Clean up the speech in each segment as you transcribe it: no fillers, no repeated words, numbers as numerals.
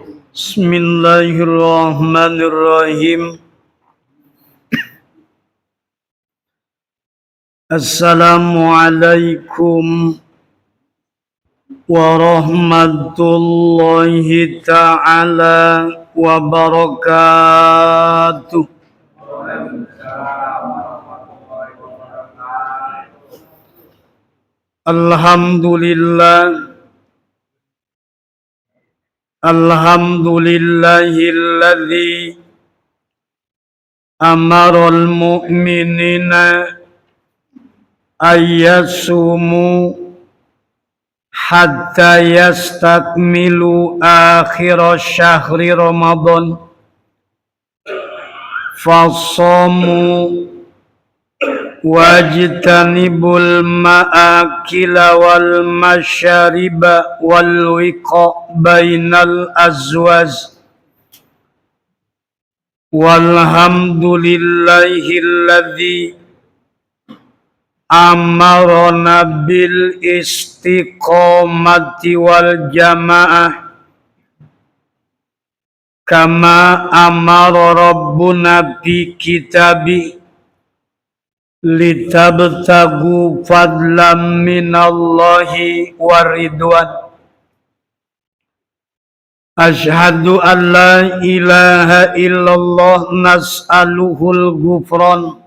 Bismillahirrahmanirrahim. Assalamualaikum warahmatullahi ta'ala wabarakatuh. Alhamdulillah. Alhamdulillahilladzi amaral mu'minina ayyasumu hatta yastakmilu akhir syahri Ramadan fasamu wajtanibul ma'akila wal masyariba wal wiqa bainal azwaj walhamdulillahilladzi amarna bil istiqomati wal jamaah kama amara rabbuna bi kitabi litabtagu fadlam minallahi waridwan. Ashhadu an la ilaha illallah nas'aluhul ghufran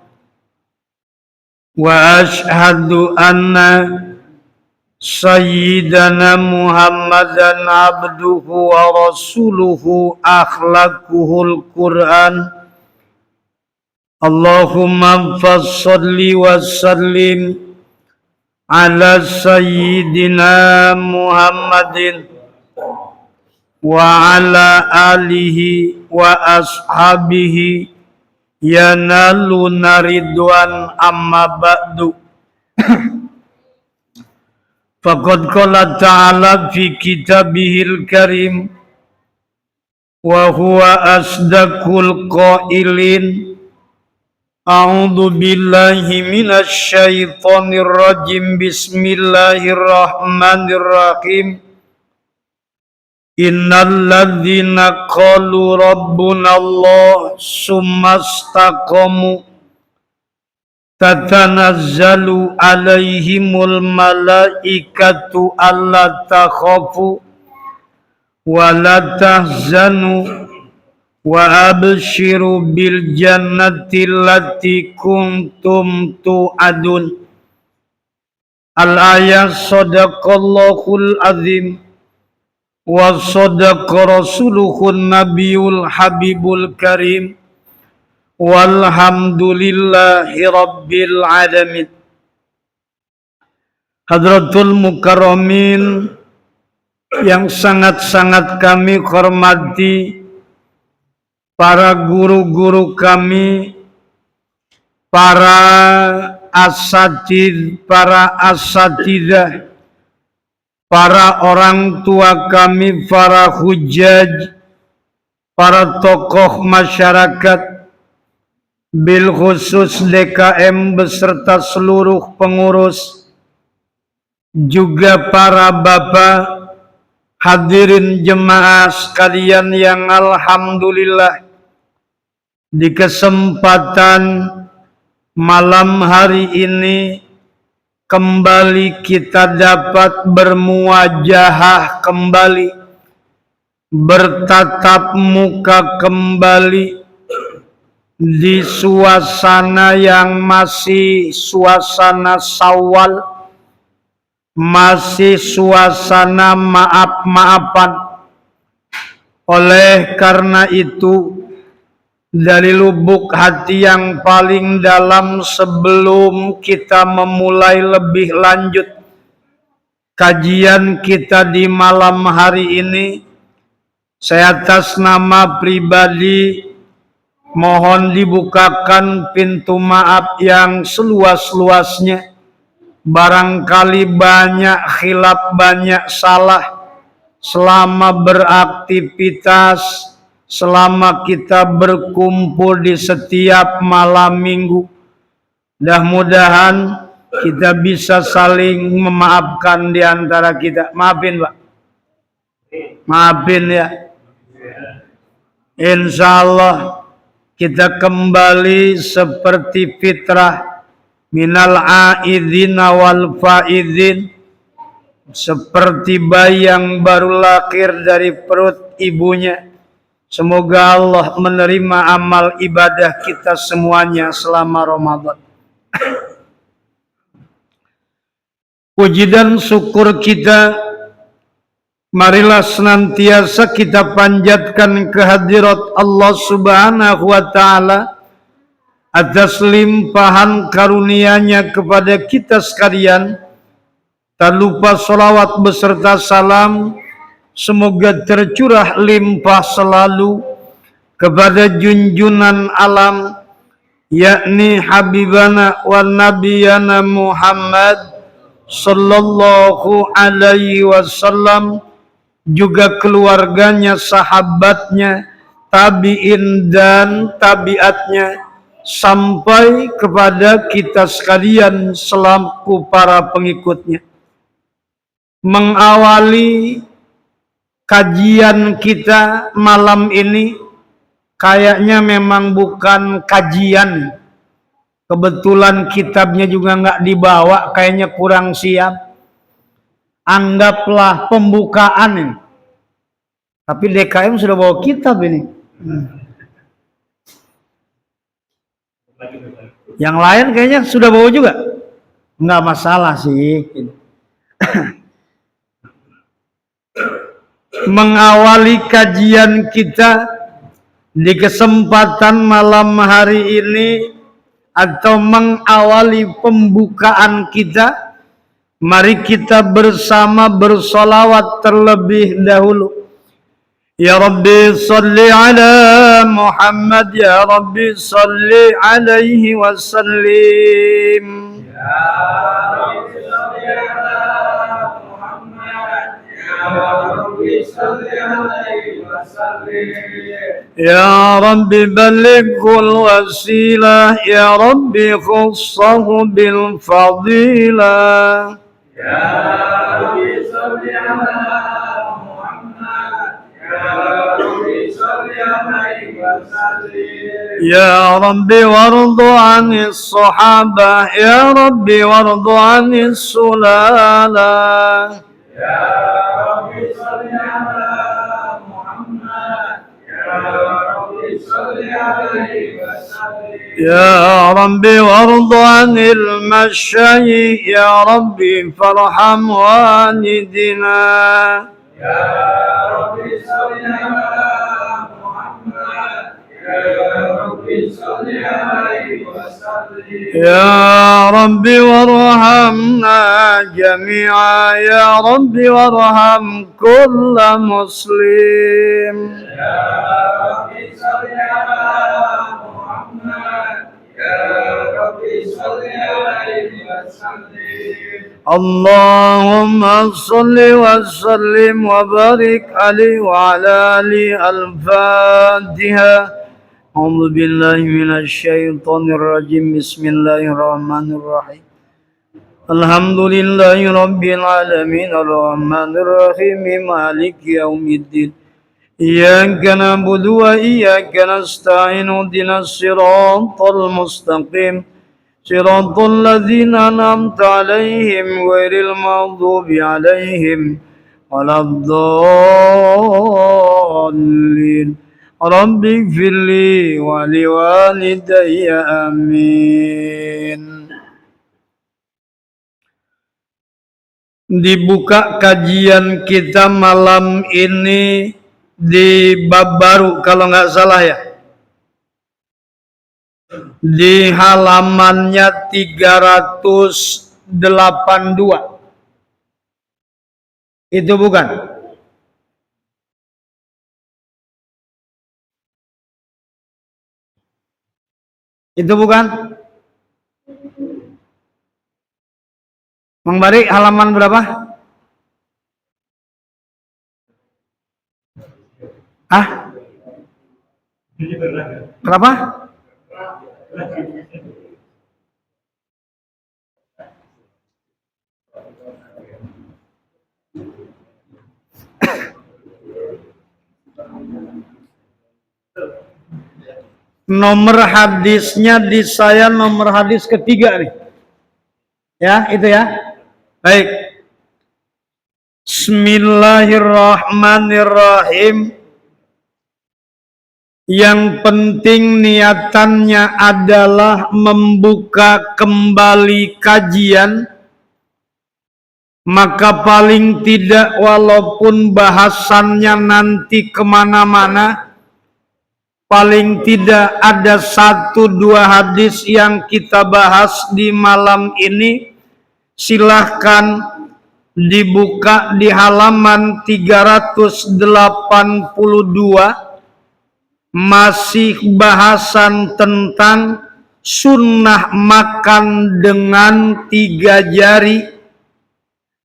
wa ashhadu anna sayyidana Muhammadan abduhu wa rasuluhu akhlaquhul Qur'an. Allahumma fassalli wa sallim ala sayyidina Muhammadin wa ala alihi wa ashabihi yanaluna ridwan amma ba'du. Faqad qala ta'ala fi kitabihil karim wa huwa asdaqul qailin. A'udzu billahi minasy syaithanir rajim. Bismillahirrahmanirrahim. Innal ladzina qalu rabbuna Allah summa istaqamu tatanazzalu alaihimul malaikatu alla takhafu wa la tahzanu wa abshiru bil jannati allati kuntum tu'adun. Al-ayat. Sadaqallahul azim wa sadaqa rasuluhun nabiyul habibul karim walhamdulillahi rabbil alamin. Hadratul mukarramin yang sangat-sangat kami hormati, para guru-guru kami, para asatidzah, para orang tua kami, para hujjaj, para tokoh masyarakat, bil khusus DKM beserta seluruh pengurus, juga para bapak, hadirin jemaah sekalian yang alhamdulillah di kesempatan malam hari ini kembali kita dapat bermuwajahah kembali, bertatap muka kembali di suasana yang masih suasana Syawal, masih suasana maaf-maafan. Oleh karena itu, dari lubuk hati yang paling dalam, sebelum kita memulai lebih lanjut kajian kita di malam hari ini, saya atas nama pribadi mohon dibukakan pintu maaf yang seluas-luasnya. Barangkali banyak khilaf, banyak salah selama beraktivitas, selama kita berkumpul di setiap malam minggu. Mudah-mudahan kita bisa saling memaafkan di antara kita. Maafin Pak, maafin ya. Insya Allah kita kembali seperti fitrah minal aidina wal faidin, seperti bayi yang baru lahir dari perut ibunya. Semoga Allah menerima amal ibadah kita semuanya selama Ramadan. Puji dan syukur kita marilah senantiasa kita panjatkan kehadirat Allah Subhanahu wa Ta'ala atas limpahan karunia-Nya kepada kita sekalian. Tak lupa salawat beserta salam semoga tercurah limpah selalu kepada junjunan alam, yakni Habibana wa Nabiyana Muhammad sallallahu alaihi wasallam, juga keluarganya, sahabatnya, tabi'in dan tabiatnya, sampai kepada kita sekalian selaku para pengikutnya. Mengawali kajian kita malam ini kayaknya memang bukan kajian. Kebetulan kitabnya juga nggak dibawa, kayaknya kurang siap. Anggaplah pembukaan ini. Tapi DKM sudah bawa kitab ini. Yang lain kayaknya sudah bawa juga. Nggak masalah sih. Mengawali kajian kita di kesempatan malam hari ini, atau mengawali pembukaan kita, mari kita bersama bersolawat terlebih dahulu. Ya Rabbi salli ala Muhammad, Ya Rabbi salli alaihi wasallim. Ya Rabbi salli ala Muhammad, Ya Rabbi salli alaihi wasallim. Ya Rabbi balighul wasilah, Ya Rabbi khussahu bil fadilah. Ya Rabbi salli ala Muhammad, Ya Rabbi salli alaihi wasallim. Ya Rabbi warḍu 'anis sahabah, Ya Rabbi warḍu 'anis sulalah. Ya Rabbi salli ala Muhammad, Ya Rabbi salli alaihi wasallim. Ya Rabbi warḍu 'anil masyayikh, Ya Rabbi farham walidina. Ya Rabbi salli ala Muhammad, Ya Rabbi salli alaihi wasallim. Ya Rabbi warhamna jami'a, Ya Rabbi warham kulla muslim. Ya Rabbi salli ala Muhammad, Ya Rabbi salli alaihi wasallim. Allahumma salli wa sallim wa barik alaihi wa ala ali al-Fatiha. A'udzu billahi minasy syaithanir rajim. Bismillahirrahmanirrahim. Alhamdulillahi rabbil alamin, arrahmanir rahim, maliki yaumiddin. Iyyaka na'budu wa iyyaka nasta'in, ihdinas siratal mustaqim. Siratal ladzina an'amta 'alaihim ghairil maghdubi 'alaihim waladdallin. Rabbi ighfirli wa liwalidayya, amin. Dibuka kajian kita malam ini di bab baru kalau nggak salah ya. Di halamannya 382. Itu bukan? Itu bukan? Mang Bari, halaman berapa? Ah? Kenapa? Nomor hadisnya di saya nomor hadis ketiga nih. Ya, itu ya. Baik. Bismillahirrahmanirrahim. Yang penting niatannya adalah membuka kembali kajian, maka paling tidak walaupun bahasannya nanti kemana-mana, paling tidak ada 1-2 hadis yang kita bahas di malam ini. Silahkan dibuka di halaman 382. Masih bahasan tentang sunnah makan dengan 3 jari,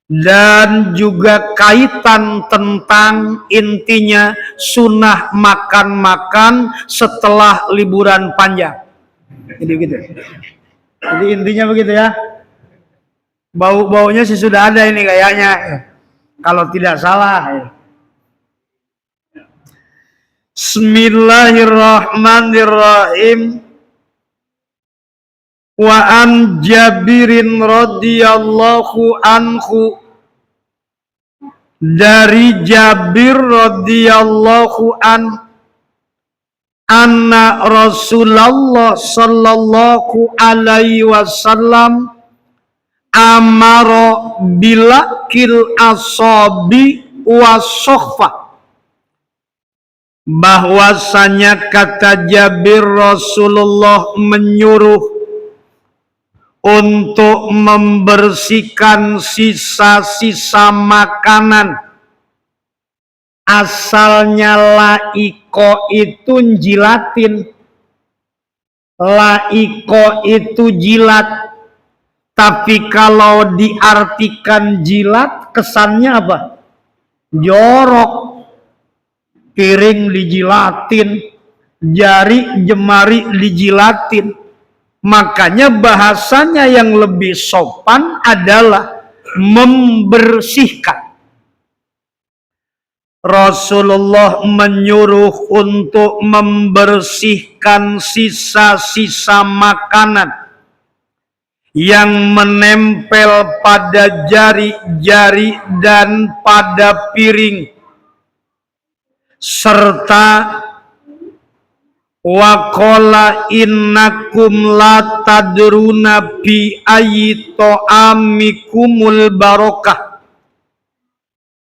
dan juga kaitan tentang intinya sunnah makan-makan setelah liburan panjang. Jadi begitu. Jadi intinya begitu ya. Bau-baunya sih sudah ada ini kayaknya, kalau tidak salah. Bismillahirrahmanirrahim. Wa an Jabirin radhiyallahu anhu, dari Jabir radhiyallahu anna Rasulullah sallallahu alaihi wasallam amara bilakil asabi wasokhfa, bahwasanya kata Jabir, Rasulullah menyuruh untuk membersihkan sisa-sisa makanan. Asalnya laiko itu jilatin, laiko itu jilat, tapi kalau diartikan jilat kesannya apa? Jorok. Piring dijilatin, jari jemari dijilatin. Makanya bahasanya yang lebih sopan adalah membersihkan. Rasulullah menyuruh untuk membersihkan sisa-sisa makanan yang menempel pada jari-jari dan pada piring, serta waqala innakum la tadruna bi ayyi ta'amikumul barakah.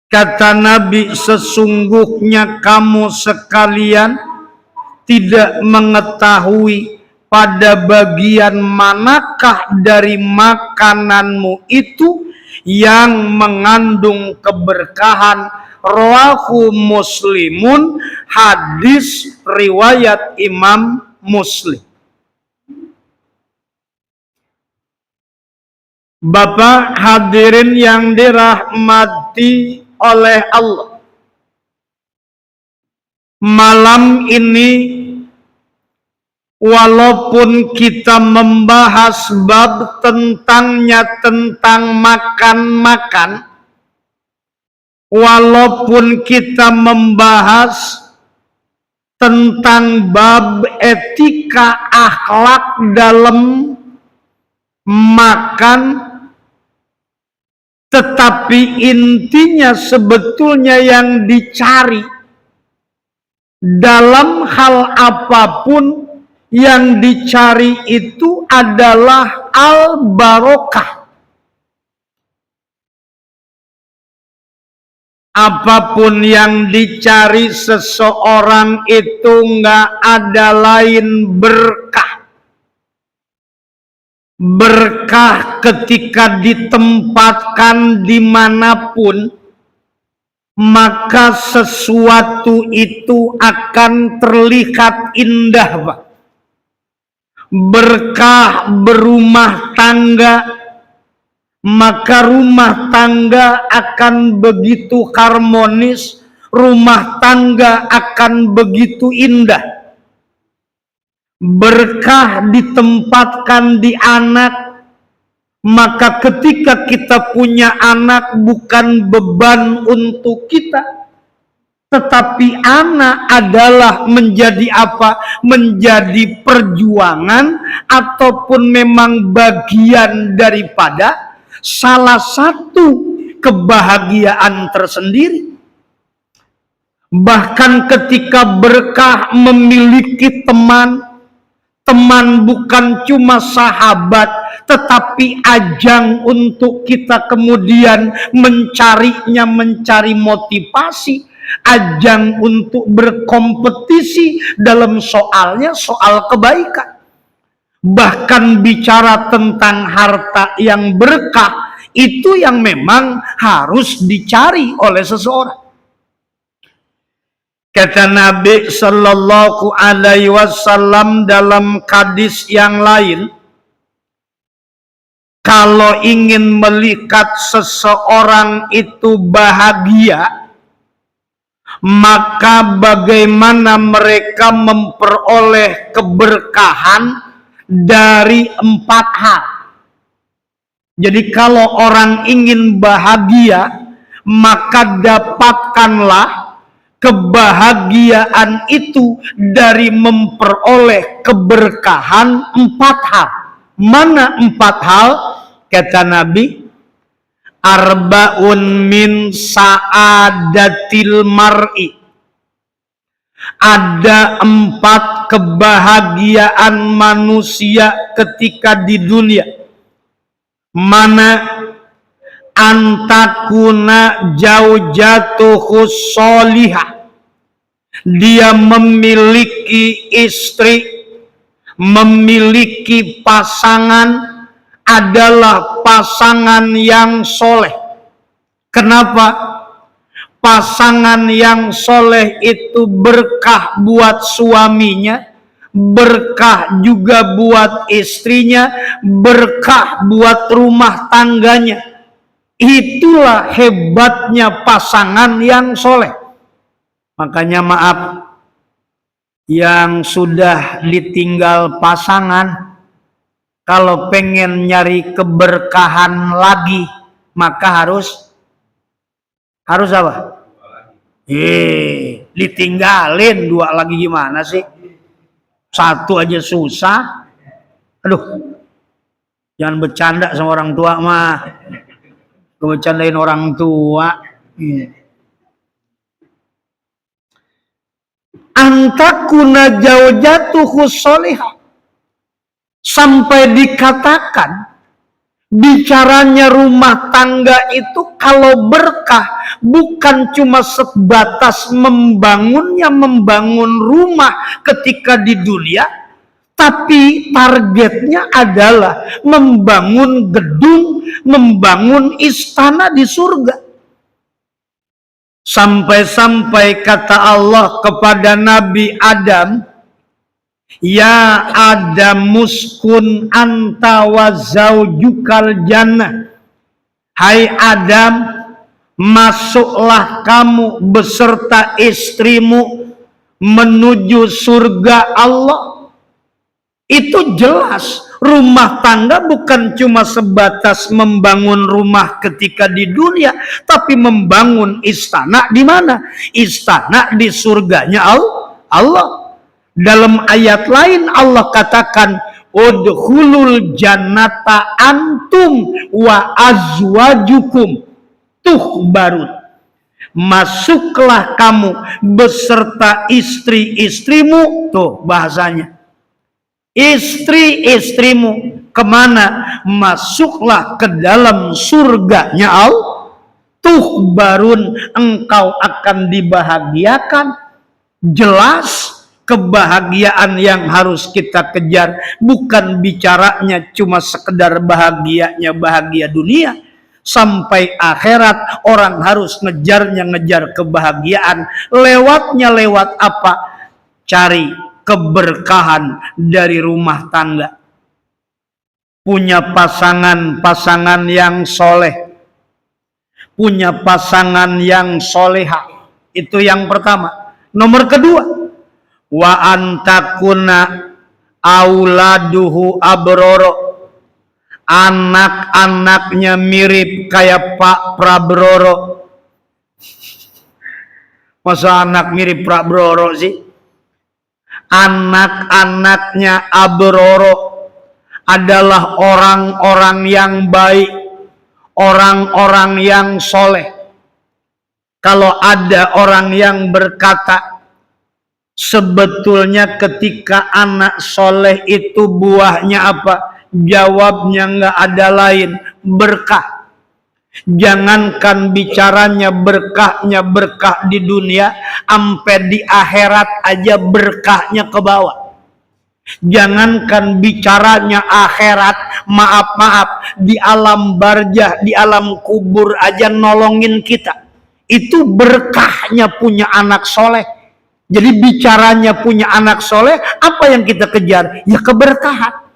Kata Nabi, sesungguhnya kamu sekalian tidak mengetahui pada bagian manakah dari makananmu itu yang mengandung keberkahan. Rawahu Muslimun, hadis riwayat Imam Muslim. Bapak hadirin yang dirahmati oleh Allah, malam ini walaupun kita membahas bab tentang makan-makan, walaupun kita membahas tentang bab etika akhlak dalam makan, tetapi intinya sebetulnya yang dicari dalam hal apapun, yang dicari itu adalah al-barokah. Apapun yang dicari seseorang itu nggak ada lain berkah. Berkah ketika ditempatkan dimanapun, maka sesuatu itu akan terlihat indah, Pak. Berkah berumah tangga, maka rumah tangga akan begitu harmonis, rumah tangga akan begitu indah. Berkah ditempatkan di anak, maka ketika kita punya anak bukan beban untuk kita, tetapi anak adalah menjadi apa? Menjadi perjuangan ataupun memang bagian daripada salah satu kebahagiaan tersendiri. Bahkan ketika berkah memiliki teman bukan cuma sahabat, tetapi ajang untuk kita kemudian mencari motivasi, ajang untuk berkompetisi dalam soal kebaikan. Bahkan bicara tentang harta yang berkah, itu yang memang harus dicari oleh seseorang. Kata Nabi Sallallahu Alaihi Wasallam dalam hadis yang lain, kalau ingin melihat seseorang itu bahagia, maka bagaimana mereka memperoleh keberkahan dari 4 hal. Jadi kalau orang ingin bahagia, maka dapatkanlah kebahagiaan itu dari memperoleh keberkahan 4 hal. Mana 4 hal? Kata Nabi, arba'un min sa'adatil mar'i. Ada 4 kebahagiaan manusia ketika di dunia. Mana? Antakuna jaujatuhu sholihah. Dia memiliki istri, memiliki pasangan, adalah pasangan yang soleh. Kenapa? Pasangan yang soleh itu berkah buat suaminya, berkah juga buat istrinya, berkah buat rumah tangganya. Itulah hebatnya pasangan yang soleh. Makanya maaf, yang sudah ditinggal pasangan, kalau pengen nyari keberkahan lagi, maka harus apa? Ditinggalin 2 lagi gimana sih? 1 aja susah. Aduh, jangan bercanda sama orang tua mah. Bercandain orang tua. Antakuna jaujatuhu sholihah. Sampai dikatakan bicaranya rumah tangga itu kalau berkah bukan cuma sebatas membangun rumah ketika di dunia, tapi targetnya adalah membangun gedung, membangun istana di surga. Sampai-sampai kata Allah kepada Nabi Adam, ya Adam muskun anta wa zaujukal jannah. Hai Adam, masuklah kamu beserta istrimu menuju surga Allah. Itu jelas, rumah tangga bukan cuma sebatas membangun rumah ketika di dunia, tapi membangun istana di mana? Istana di surganya Allah. Dalam ayat lain Allah katakan, udkhulul jannata antum wa azwajukum tuhbarun. Masuklah kamu beserta istri-istrimu. Tuh bahasanya, istri-istrimu kemana? Masuklah ke dalam surganya Allah. Tuhbarun, engkau akan dibahagiakan. Jelas kebahagiaan yang harus kita kejar, bukan bicaranya cuma sekedar bahagia dunia. Sampai akhirat orang harus ngejar kebahagiaan. Lewat apa? Cari keberkahan dari rumah tangga. Punya pasangan yang soleh, punya pasangan yang solehah. Itu yang pertama. Nomor kedua, wa antakuna auladuhu abroro. Anak-anaknya mirip kayak Pak Prabroro. Masa anak mirip Prabroro sih? Anak-anaknya Abroro adalah orang-orang yang baik, orang-orang yang soleh. Kalau ada orang yang berkata, sebetulnya ketika anak soleh itu buahnya apa? Jawabnya nggak ada lain, berkah. Jangankan bicaranya berkahnya berkah di dunia, sampai di akhirat aja berkahnya ke bawah. Jangankan bicaranya akhirat, maaf-maaf, di alam barzah, di alam kubur aja nolongin kita. Itu berkahnya punya anak soleh. Jadi bicaranya punya anak soleh, apa yang kita kejar? Ya keberkahan.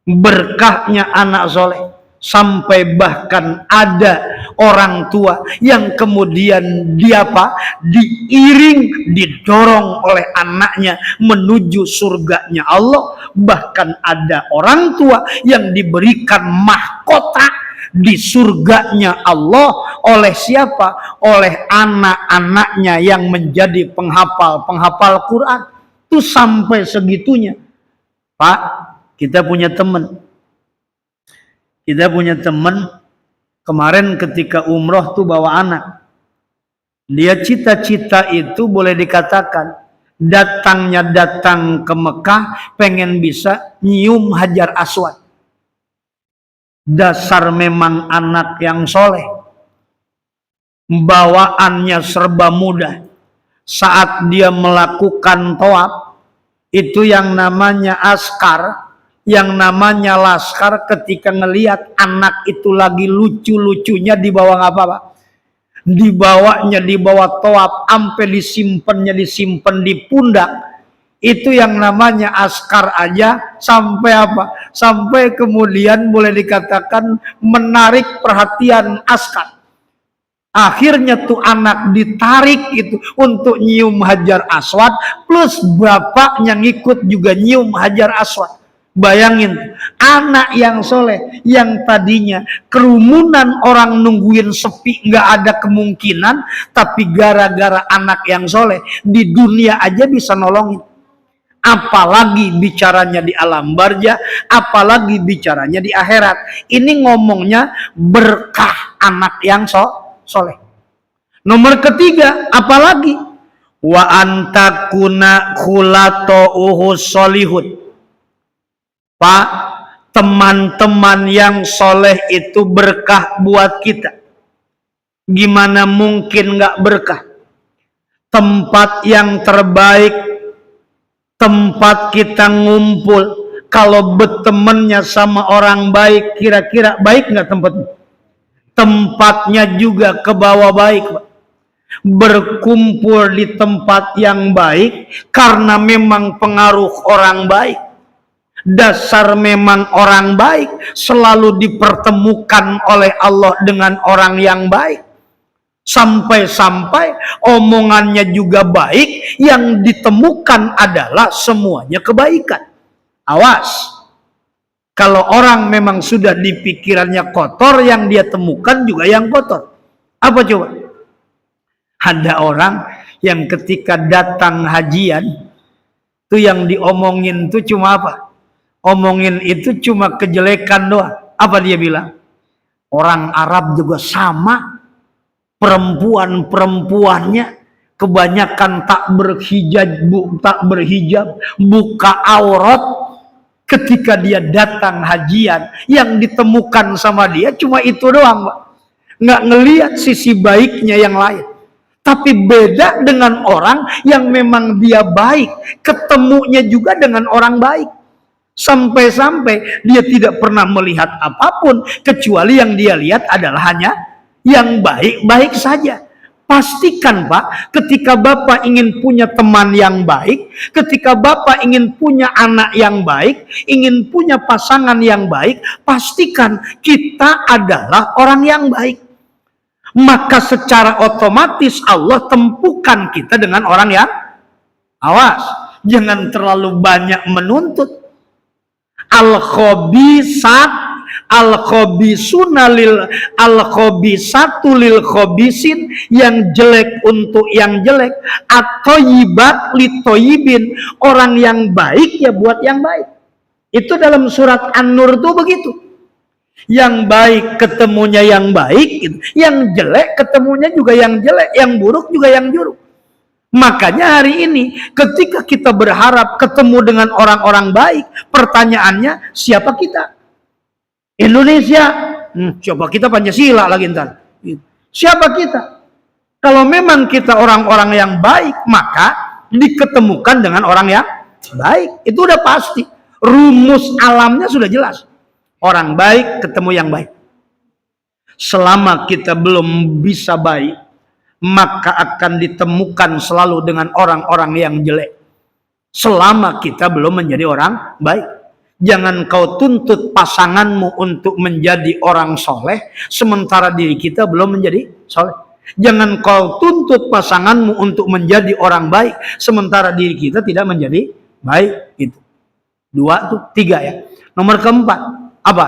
Berkahnya anak soleh. Sampai bahkan ada orang tua yang kemudian diiring, didorong oleh anaknya menuju surganya Allah. Bahkan ada orang tua yang diberikan mahkota di surganya Allah oleh siapa? Oleh anak-anaknya yang menjadi penghafal Quran. Itu sampai segitunya. Pak, kita punya teman. Kemarin ketika umroh tuh bawa anak. Dia cita-cita itu boleh dikatakan datang ke Mekah pengen bisa nyium Hajar Aswad. Dasar memang anak yang soleh. Bawaannya serba mudah. Saat dia melakukan tawaf, itu yang namanya askar, yang namanya laskar, ketika ngelihat anak itu lagi lucu-lucunya dibawa nggak apa-apa, dibawa tawaf, sampai disimpan di pundak. Itu yang namanya askar aja sampai apa? Sampai kemudian boleh dikatakan menarik perhatian askar. Akhirnya tuh anak ditarik itu untuk nyium Hajar Aswad, plus bapaknya ngikut juga nyium Hajar Aswad. Bayangin, anak yang soleh, yang tadinya kerumunan orang nungguin sepi, nggak ada kemungkinan, tapi gara-gara anak yang soleh, di dunia aja bisa nolongin. Apalagi bicaranya di alam barzah, apalagi bicaranya di akhirat. Ini ngomongnya berkah anak yang soleh. Nomor ketiga, apalagi? Wa antakuna khulato uhus solihun. Pak, teman-teman yang soleh itu berkah buat kita. Gimana mungkin gak berkah? Tempat yang terbaik, tempat kita ngumpul. Kalau bertemannya sama orang baik, kira-kira baik gak tempatnya? Tempatnya juga ke bawah baik, Pak. Berkumpul di tempat yang baik karena memang pengaruh orang baik. Dasar memang orang baik selalu dipertemukan oleh Allah dengan orang yang baik. Sampai-sampai omongannya juga baik, yang ditemukan adalah semuanya kebaikan. Awas, kalau orang memang sudah di pikirannya kotor, yang dia temukan juga yang kotor. Apa coba? Ada orang yang ketika datang hajian, tuh yang diomongin tuh cuma apa? Omongin itu cuma kejelekan doang. Apa dia bilang? Orang Arab juga sama. Perempuan-perempuannya kebanyakan tak berhijab, buka aurat. Ketika dia datang hajian, yang ditemukan sama dia cuma itu doang, Pak. Nggak ngelihat sisi baiknya yang lain. Tapi beda dengan orang yang memang dia baik, ketemunya juga dengan orang baik. Sampai-sampai dia tidak pernah melihat apapun, kecuali yang dia lihat adalah hanya yang baik-baik saja. Pastikan, Pak, ketika Bapak ingin punya teman yang baik, ketika Bapak ingin punya anak yang baik, ingin punya pasangan yang baik, pastikan kita adalah orang yang baik. Maka secara otomatis Allah tempukan kita dengan orang yang, awas, jangan terlalu banyak menuntut. Al-khabisat al-khabisatu lil khabisin, yang jelek untuk yang jelek, atau yibat litoyibin, orang yang baik ya buat yang baik. Itu dalam surat An-Nur tuh begitu. Yang baik ketemunya yang baik, gitu. Yang jelek ketemunya juga yang jelek, yang buruk juga yang buruk. Makanya hari ini ketika kita berharap ketemu dengan orang-orang baik, pertanyaannya siapa kita? Indonesia, coba kita Pancasila lagi ntar. Siapa kita? Kalau memang kita orang-orang yang baik, maka diketemukan dengan orang yang baik. Itu udah pasti. Rumus alamnya sudah jelas. Orang baik ketemu yang baik. Selama kita belum bisa baik, maka akan ditemukan selalu dengan orang-orang yang jelek. Selama kita belum menjadi orang baik. Jangan kau tuntut pasanganmu untuk menjadi orang soleh, sementara diri kita belum menjadi soleh. Jangan kau tuntut pasanganmu untuk menjadi orang baik, sementara diri kita tidak menjadi baik. Itu 2 tuh 3 ya. Nomor keempat apa?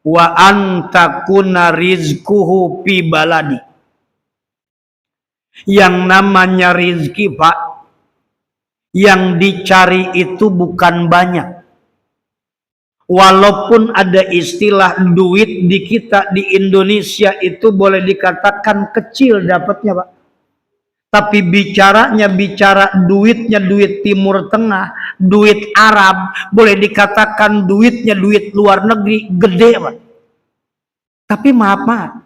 Wa antakuna rizquhu fi baladi. Yang namanya rizki, Pak, yang dicari itu bukan banyak. Walaupun ada istilah duit di kita di Indonesia itu boleh dikatakan kecil dapatnya, Pak. Tapi bicaranya bicara duitnya duit Timur Tengah, duit Arab, boleh dikatakan duitnya duit luar negeri gede, Pak. Tapi maaf,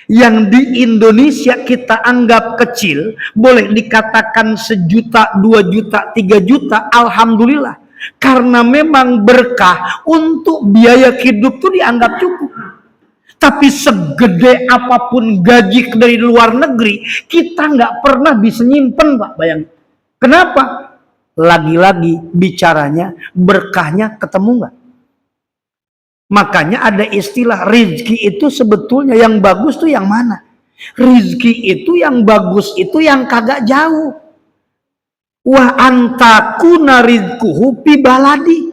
yang di Indonesia kita anggap kecil, boleh dikatakan 1 juta, 2 juta, 3 juta, alhamdulillah. Karena memang berkah untuk biaya hidup itu dianggap cukup. Tapi segede apapun gaji dari luar negeri, kita nggak pernah bisa nyimpen, Pak. Bayangin. Kenapa? Lagi-lagi bicaranya berkahnya ketemu nggak? Makanya ada istilah rizki itu sebetulnya yang bagus tuh yang mana? Rizki itu yang bagus itu yang kagak jauh. Wa antakuna rizquhu fi baladi.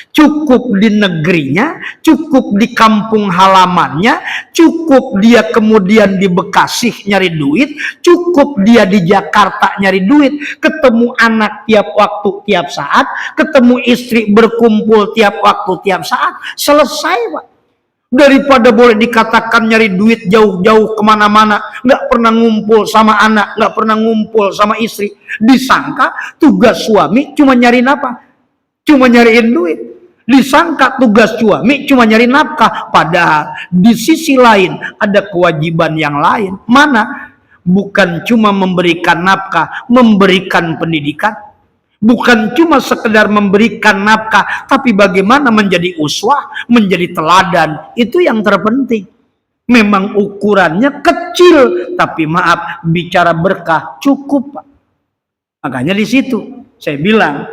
Cukup di negerinya, cukup di kampung halamannya, cukup dia kemudian di Bekasi nyari duit, cukup dia di Jakarta nyari duit, ketemu anak tiap waktu, tiap saat, ketemu istri berkumpul tiap waktu, tiap saat, selesai, Pak. Daripada boleh dikatakan nyari duit jauh-jauh kemana-mana, nggak pernah ngumpul sama anak, nggak pernah ngumpul sama istri, disangka tugas suami cuma nyariin apa? Cuma nyariin duit. Disangka tugas suami cuma nyari nafkah, padahal di sisi lain ada kewajiban yang lain. Mana? Bukan cuma memberikan nafkah, memberikan pendidikan. Bukan cuma sekedar memberikan nafkah, tapi bagaimana menjadi uswah, menjadi teladan. Itu yang terpenting. Memang ukurannya kecil, tapi maaf, bicara berkah cukup, Pak. Makanya di situ saya bilang,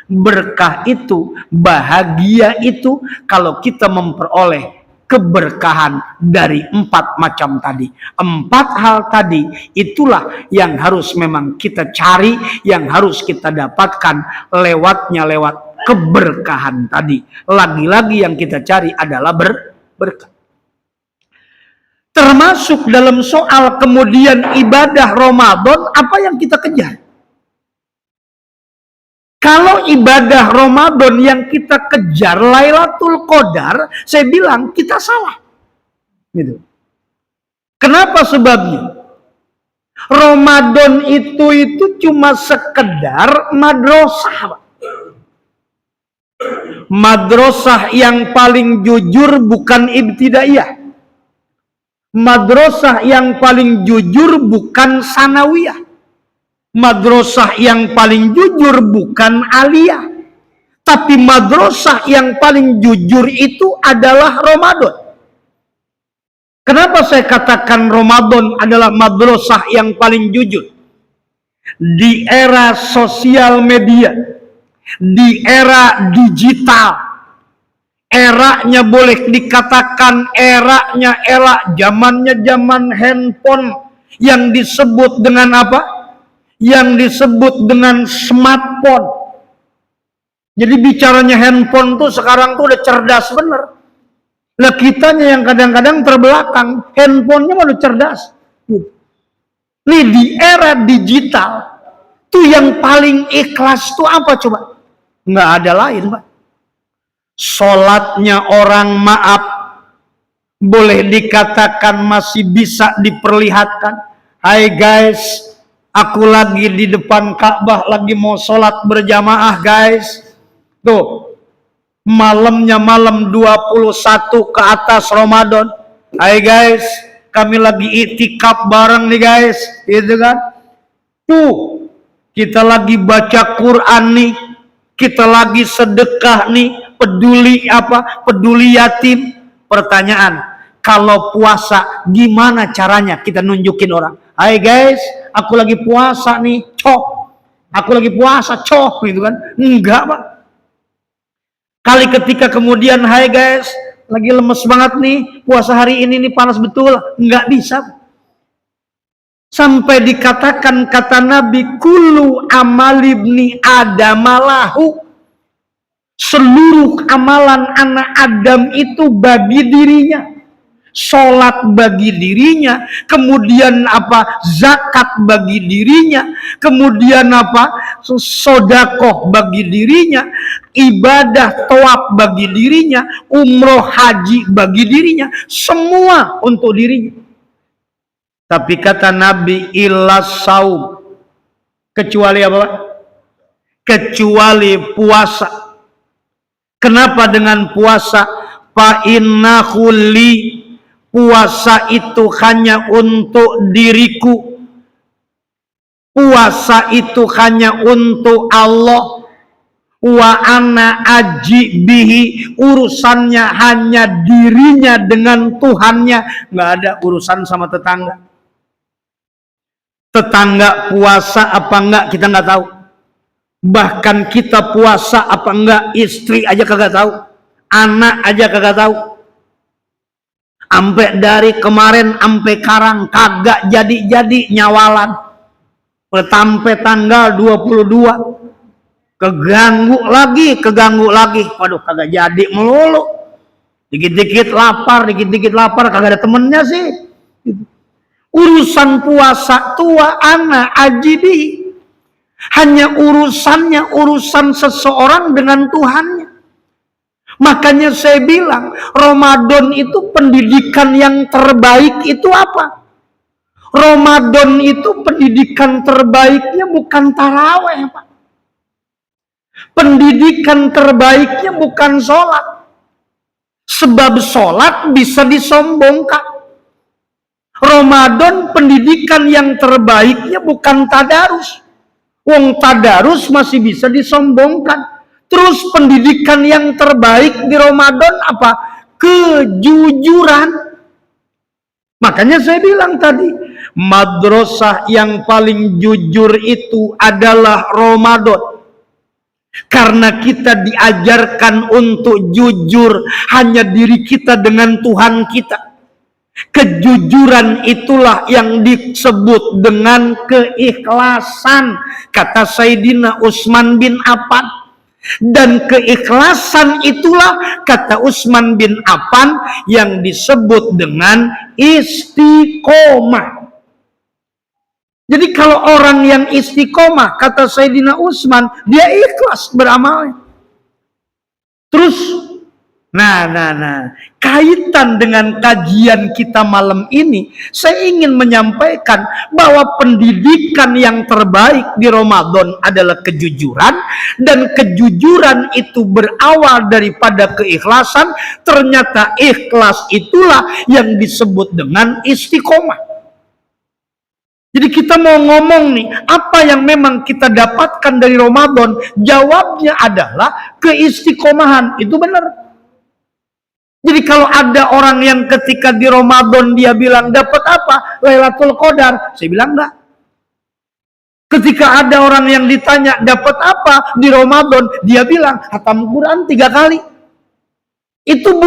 berkah itu, bahagia itu, kalau kita memperoleh keberkahan dari 4 macam tadi. 4 hal tadi, itulah yang harus memang kita cari, yang harus kita dapatkan lewat keberkahan tadi. Lagi-lagi yang kita cari adalah berkah. Termasuk dalam soal kemudian ibadah Ramadan, apa yang kita kejar? Kalau ibadah Ramadan yang kita kejar Lailatul Qadar, saya bilang kita salah. Gitu. Kenapa sebabnya? Ramadan itu cuma sekedar madrasah. Madrasah yang paling jujur bukan ibtidaiyah. Madrasah yang paling jujur bukan sanawiyah. Madrasah yang paling jujur bukan aliyah, tapi madrasah yang paling jujur itu adalah Ramadan. Kenapa saya katakan Ramadan adalah madrasah yang paling jujur? Di era sosial media, di era digital, eranya boleh dikatakan era zamannya zaman handphone yang disebut dengan apa? Yang disebut dengan smartphone. Jadi bicaranya handphone tuh sekarang tuh udah cerdas bener. Lah kitanya yang kadang-kadang terbelakang, handphonenya malah cerdas. Nih di era digital, tuh yang paling ikhlas tuh apa coba? Nggak ada lain, Pak. Sholatnya orang maaf, boleh dikatakan masih bisa diperlihatkan. Hai guys, aku lagi di depan Ka'bah, lagi mau sholat berjamaah guys. Tuh, malamnya malam 21 ke atas Ramadan. Hai guys, kami lagi iktikaf bareng nih guys, gitu kan? Tuh, kita lagi baca Quran nih, kita lagi sedekah nih, peduli yatim. Pertanyaan, kalau puasa gimana caranya kita nunjukin orang? Hai guys, aku lagi puasa nih, cok. Aku lagi puasa, cok, gitu kan? Enggak, Pak. Kali ketika kemudian, hai guys, lagi lemes banget nih, puasa hari ini nih panas betul. Enggak bisa. Sampai dikatakan kata Nabi, kullu amal ibni adamalahu. Seluruh amalan anak Adam itu bagi dirinya. Sholat bagi dirinya, kemudian zakat bagi dirinya, kemudian sodakoh bagi dirinya, ibadah tawaf bagi dirinya, umroh haji bagi dirinya, semua untuk dirinya. Tapi kata Nabi, illas saum, kecuali apa? Kecuali puasa. Kenapa dengan puasa? Fa innahu li, puasa itu hanya untuk diriku. Puasa itu hanya untuk Allah. Wa ana aji bihi, urusannya hanya dirinya dengan Tuhannya. Nggak ada urusan sama tetangga. Tetangga puasa apa enggak kita nggak tahu. Bahkan kita puasa apa enggak, istri aja kagak tahu. Anak aja kagak tahu. Sampai dari kemarin sampai sekarang kagak jadi nyawalan. Sampai tanggal 22 keganggu lagi. Waduh, kagak jadi melulu. Dikit-dikit lapar, kagak ada temennya sih. Urusan puasa tua anak ajibi. Hanya urusan seseorang dengan Tuhannya. Makanya saya bilang, Ramadan itu pendidikan yang terbaik itu apa? Ramadan itu pendidikan terbaiknya bukan taraweh, Pak. Pendidikan terbaiknya bukan sholat. Sebab sholat bisa disombongkan. Ramadan pendidikan yang terbaiknya bukan tadarus. Wong tadarus masih bisa disombongkan. Terus pendidikan yang terbaik di Ramadan apa? Kejujuran. Makanya saya bilang tadi, madrasah yang paling jujur itu adalah Ramadan. Karena kita diajarkan untuk jujur hanya diri kita dengan Tuhan kita. Kejujuran itulah yang disebut dengan keikhlasan, kata Sayyidina Utsman bin Affan. Dan keikhlasan itulah, kata Utsman bin Affan, yang disebut dengan istiqomah. Jadi kalau orang yang istiqomah, kata Sayyidina Utsman, dia ikhlas beramal. Terus Nah, kaitan dengan kajian kita malam ini, saya ingin menyampaikan bahwa pendidikan yang terbaik di Ramadan adalah kejujuran, dan kejujuran itu berawal daripada keikhlasan. Ternyata ikhlas itulah yang disebut dengan istiqomah. Jadi kita mau ngomong nih, apa yang memang kita dapatkan dari Ramadan? Jawabnya adalah keistiqomahan. Itu benar. Jadi kalau ada orang yang ketika di Ramadan dia bilang dapat apa? Lailatul Qadar. Saya bilang enggak. Ketika ada orang yang ditanya dapat apa di Ramadan, dia bilang khatam Quran 3 kali. Itu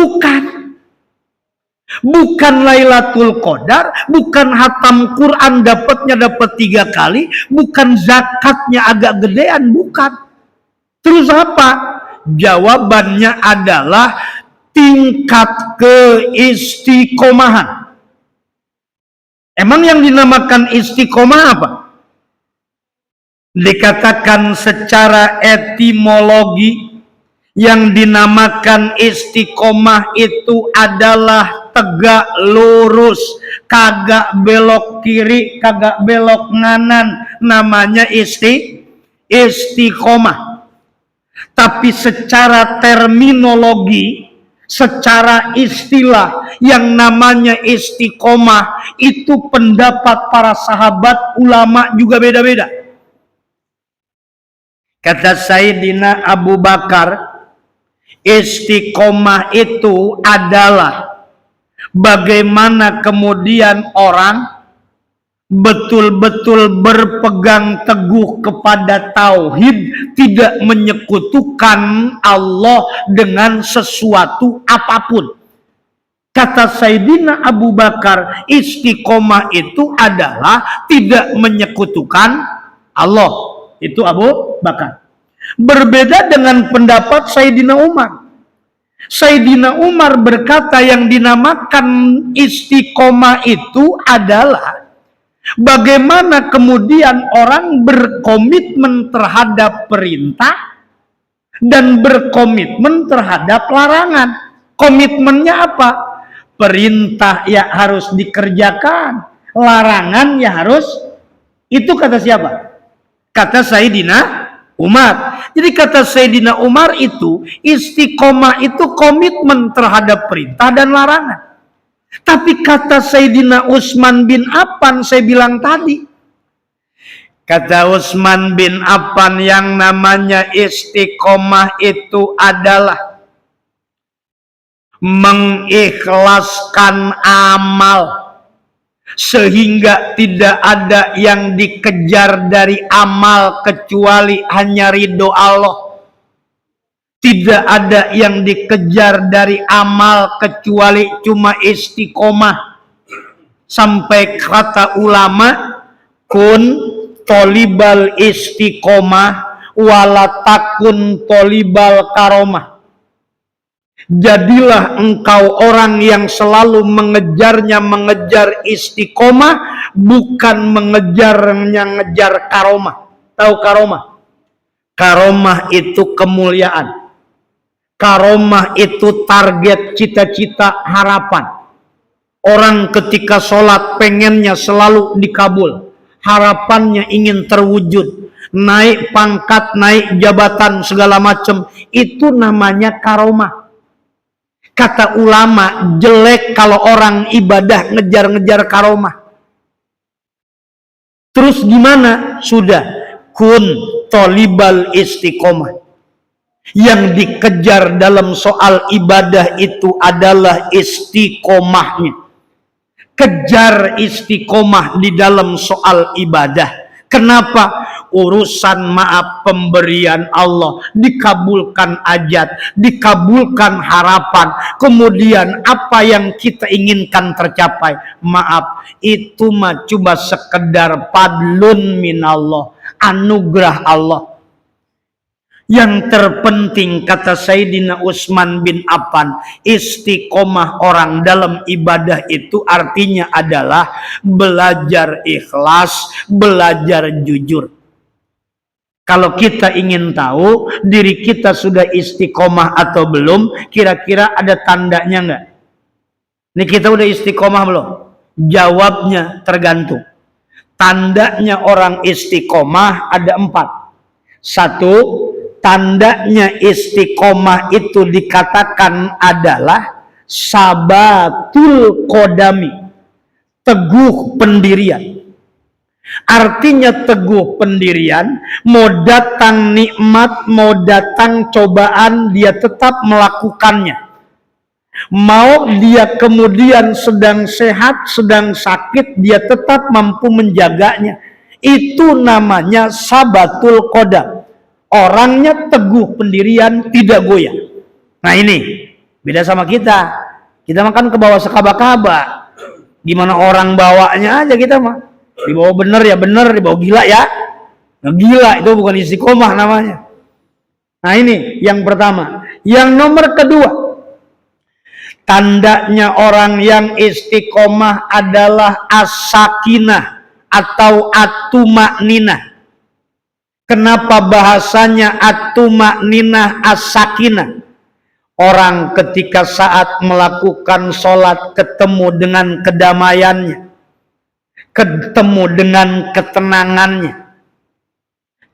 bukan Lailatul Qadar, bukan khatam Quran dapat 3 kali, bukan zakatnya agak gedean, bukan. Terus apa? Jawabannya adalah tingkat keistiqomahan. Emang yang dinamakan istiqomah apa? Dikatakan secara etimologi, yang dinamakan istiqomah itu adalah tegak lurus, kagak belok kiri, kagak belok nganan, namanya istiqomah. Tapi secara terminologi, secara istilah, yang namanya istiqomah itu pendapat para sahabat, ulama juga beda-beda. Kata Sayyidina Abu Bakar, istiqomah itu adalah bagaimana kemudian orang betul-betul berpegang teguh kepada tauhid, tidak menyekutukan Allah dengan sesuatu apapun. Kata Sayyidina Abu Bakar, istiqomah itu adalah tidak menyekutukan Allah. Itu Abu Bakar. Berbeda dengan pendapat Sayyidina Umar. Sayyidina Umar berkata yang dinamakan istiqomah itu adalah bagaimana kemudian orang berkomitmen terhadap perintah dan berkomitmen terhadap larangan. Komitmennya apa? Perintah ya harus dikerjakan, larangan ya harus. Itu kata siapa? Kata Sayyidina Umar. Jadi kata Sayyidina Umar itu, istiqomah itu komitmen terhadap perintah dan larangan. Tapi kata Sayyidina Utsman bin Affan, saya bilang tadi, kata Utsman bin Affan, yang namanya istiqomah itu adalah mengikhlaskan amal, sehingga tidak ada yang dikejar dari amal kecuali hanya ridho Allah. Tidak ada yang dikejar dari amal kecuali cuma istiqomah. Sampai kata ulama, kun tolibal istiqomah wala takun tolibal karomah. Jadilah engkau orang yang selalu mengejar istiqomah, bukan ngejar karomah. Tahu karomah? Karomah itu kemuliaan. Karomah itu target, cita-cita, harapan. Orang ketika sholat pengennya selalu dikabul. Harapannya ingin terwujud. Naik pangkat, naik jabatan, segala macam. Itu namanya karomah. Kata ulama, jelek kalau orang ibadah ngejar-ngejar karomah. Terus gimana? Sudah, kun tolibal istiqomah. Yang dikejar dalam soal ibadah itu adalah istiqomahnya. Kejar istiqomah di dalam soal ibadah. Kenapa? Urusan maaf pemberian Allah, dikabulkan ajat, dikabulkan harapan, kemudian apa yang kita inginkan tercapai, maaf, itu mah cuma sekedar padlun minallah, anugerah Allah. Yang terpenting kata Sayyidina Utsman bin Affan, istiqomah orang dalam ibadah itu artinya adalah belajar ikhlas, belajar jujur. Kalau kita ingin tahu diri kita sudah istiqomah atau belum, kira-kira ada tandanya enggak? Ini kita udah istiqomah belum? Jawabnya tergantung. Tandanya orang istiqomah ada 4. 1, tandanya istiqomah itu dikatakan adalah sabatul qodami, teguh pendirian. Artinya teguh pendirian, mau datang nikmat, mau datang cobaan, dia tetap melakukannya. Mau dia kemudian sedang sehat, sedang sakit, dia tetap mampu menjaganya. Itu namanya sabatul qodam. Orangnya teguh pendirian, tidak goyah. Nah ini, beda sama kita. Kita makan ke bawah sekaba-kaba. Gimana orang bawanya aja kita mah. Dibawa bener ya bener, dibawa gila ya. Nah, gila itu bukan istiqomah namanya. Nah ini yang pertama. Yang nomor kedua, Tandanya orang yang istiqomah adalah as-sakinah atau at-tumakninah. Kenapa bahasanya at-tumakninah as-sakinah? Orang ketika saat melakukan sholat ketemu dengan kedamaiannya, ketemu dengan ketenangannya.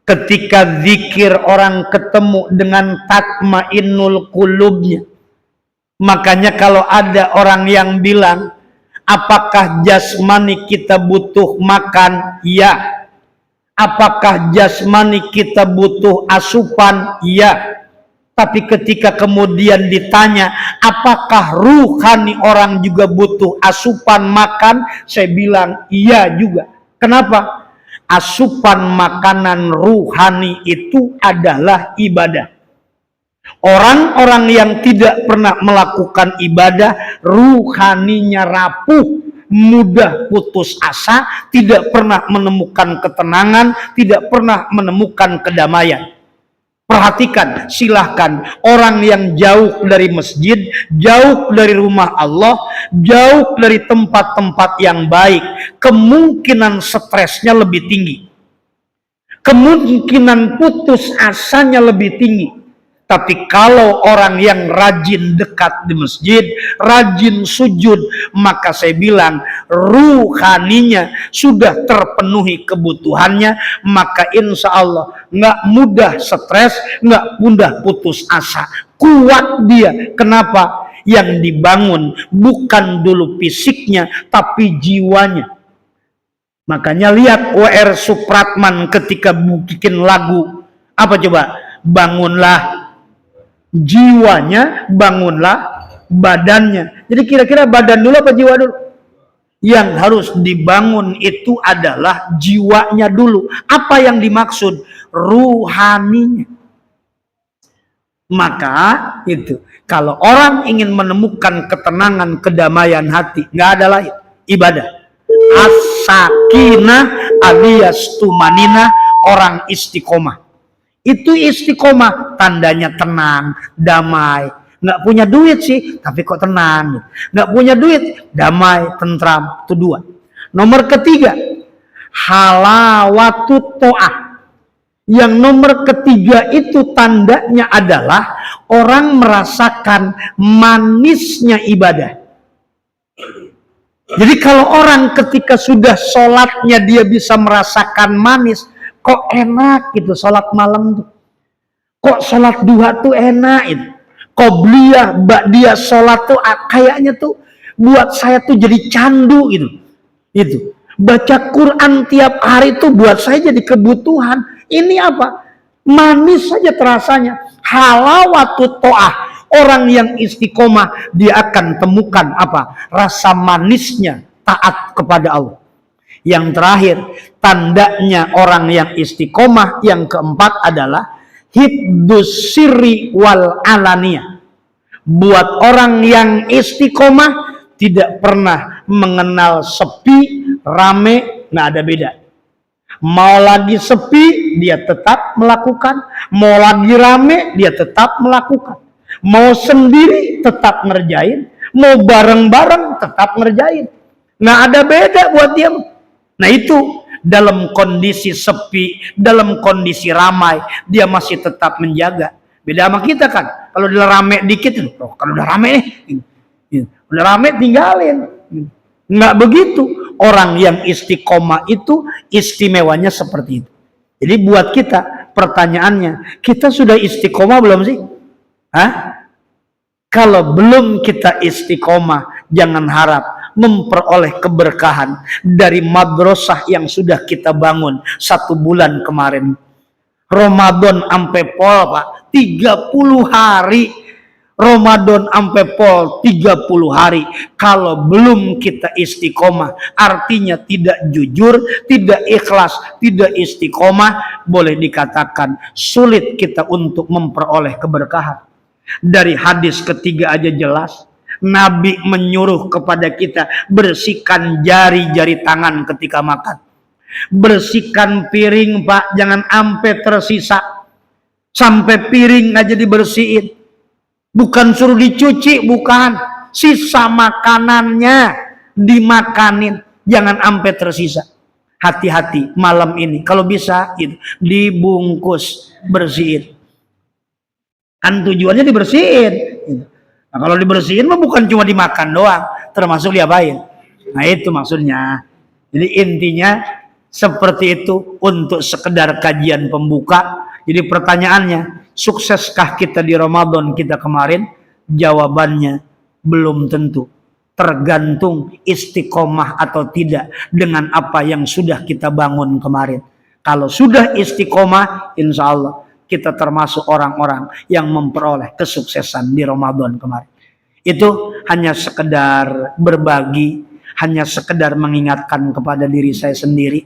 Ketika zikir orang ketemu dengan tatmainnul qulubnya. Makanya kalau ada orang yang bilang, apakah jasmani kita butuh makan? Ya. Apakah jasmani kita butuh asupan? Ya. Tapi ketika kemudian ditanya, apakah ruhani orang juga butuh asupan makan? Saya bilang, iya juga. Kenapa? Asupan makanan ruhani itu adalah ibadah. Orang-orang yang tidak pernah melakukan ibadah, ruhaninya rapuh, mudah putus asa, tidak pernah menemukan ketenangan, tidak pernah menemukan kedamaian. Perhatikan, silahkan orang yang jauh dari masjid, jauh dari rumah Allah, jauh dari tempat-tempat yang baik, kemungkinan stresnya lebih tinggi, kemungkinan putus asanya lebih tinggi. Tapi kalau orang yang rajin dekat di masjid, rajin sujud, maka saya bilang ruhaninya sudah terpenuhi kebutuhannya, maka insya Allah nggak mudah stres, nggak mudah putus asa, kuat dia. Kenapa? Yang dibangun bukan dulu fisiknya, tapi jiwanya. Makanya lihat W.R. Supratman ketika bikin lagu apa coba? Bangunlah jiwanya, bangunlah badannya. Jadi kira-kira badan dulu apa jiwa dulu? Yang harus dibangun itu adalah jiwanya dulu. Apa yang dimaksud? Ruhaninya. Maka itu, kalau orang ingin menemukan ketenangan, kedamaian hati, nggak ada lain, ibadah. As-sakinah alias tumanina, orang istiqomah. Itu istiqomah, tandanya tenang, damai. Nggak punya duit sih, tapi kok tenang. Nggak punya duit, damai, tentram. Itu dua. Nomor ketiga, halawatut to'ah. Yang nomor ketiga itu tandanya adalah orang merasakan manisnya ibadah. Jadi kalau orang ketika sudah sholatnya dia bisa merasakan manis, kok enak gitu sholat malam tuh. Kok sholat duha tuh enak itu. Qobliyah, ba'diyah sholat tuh kayaknya tuh buat saya tuh jadi candu gitu. Itu. Baca Quran tiap hari tuh buat saya jadi kebutuhan. Ini apa? Manis saja terasanya. Halawatut to'ah. Orang yang istiqomah dia akan temukan apa? Rasa manisnya taat kepada Allah. Yang terakhir, tandanya orang yang istiqomah yang keempat adalah hibdus sirri wal alaniyah. Buat orang yang istiqomah tidak pernah mengenal sepi, rame, nggak ada beda. Mau lagi sepi, dia tetap melakukan. Mau lagi rame, dia tetap melakukan. Mau sendiri, tetap ngerjain. Mau bareng-bareng, tetap ngerjain. Nggak ada beda buat dia. Nah itu dalam kondisi sepi, dalam kondisi ramai, dia masih tetap menjaga. Beda sama kita kan, kalau udah rame dikit, kalau udah rame nih, udah rame tinggalin. Nggak begitu. Orang yang istiqomah itu istimewanya seperti itu. Jadi buat kita, pertanyaannya, kita sudah istiqomah belum sih? Hah? Kalau belum kita istiqomah, jangan harap memperoleh keberkahan dari madrasah yang sudah kita bangun 1 bulan kemarin. Ramadan sampai pol, Pak, 30 hari. Ramadan sampai pol 30 hari. Kalau belum kita istiqomah, artinya tidak jujur, tidak ikhlas, tidak istiqomah, boleh dikatakan sulit kita untuk memperoleh keberkahan. Dari hadis ketiga aja jelas. Nabi menyuruh kepada kita bersihkan jari-jari tangan ketika makan. Bersihkan piring, Pak, jangan sampai tersisa. Sampai piring aja dibersihin. Bukan suruh dicuci, bukan. sisa makanannya dimakanin, jangan sampai tersisa. Hati-hati malam ini, kalau bisa itu dibungkus, bersihin. Kan tujuannya dibersihin. Nah, kalau dibersihin mah bukan cuma dimakan doang, termasuk diapain. Nah itu maksudnya. Jadi intinya seperti itu untuk sekedar kajian pembuka. Jadi pertanyaannya, sukseskah kita di Ramadan kita kemarin? Jawabannya belum tentu. Tergantung istiqomah atau tidak dengan apa yang sudah kita bangun kemarin. Kalau sudah istiqomah, insya Allah kita termasuk orang-orang yang memperoleh kesuksesan di Ramadan kemarin. Itu hanya sekedar berbagi, hanya sekedar mengingatkan kepada diri saya sendiri.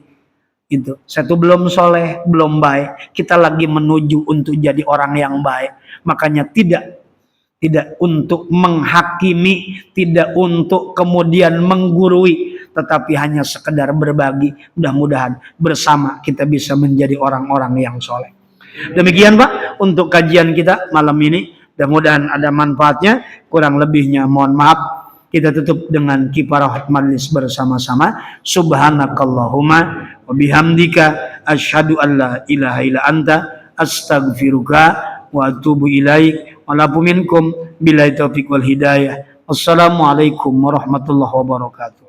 Itu, saya tuh belum soleh, belum baik. Kita lagi menuju untuk jadi orang yang baik. Makanya tidak untuk menghakimi, tidak untuk kemudian menggurui, tetapi hanya sekedar berbagi. Mudah-mudahan bersama kita bisa menjadi orang-orang yang soleh. Demikian Pak untuk kajian kita malam ini. Mudah-mudahan ada manfaatnya. Kurang lebihnya mohon maaf. Kita tutup dengan kifarah majlis bersama-sama. Subhanakallahumma wa bihamdika asyhadu an la ilaha illa anta astaghfiruka wa atubu ilaik. Walaupun minkum billahi taufiq wal hidayah. Wassalamualaikum warahmatullahi wabarakatuh.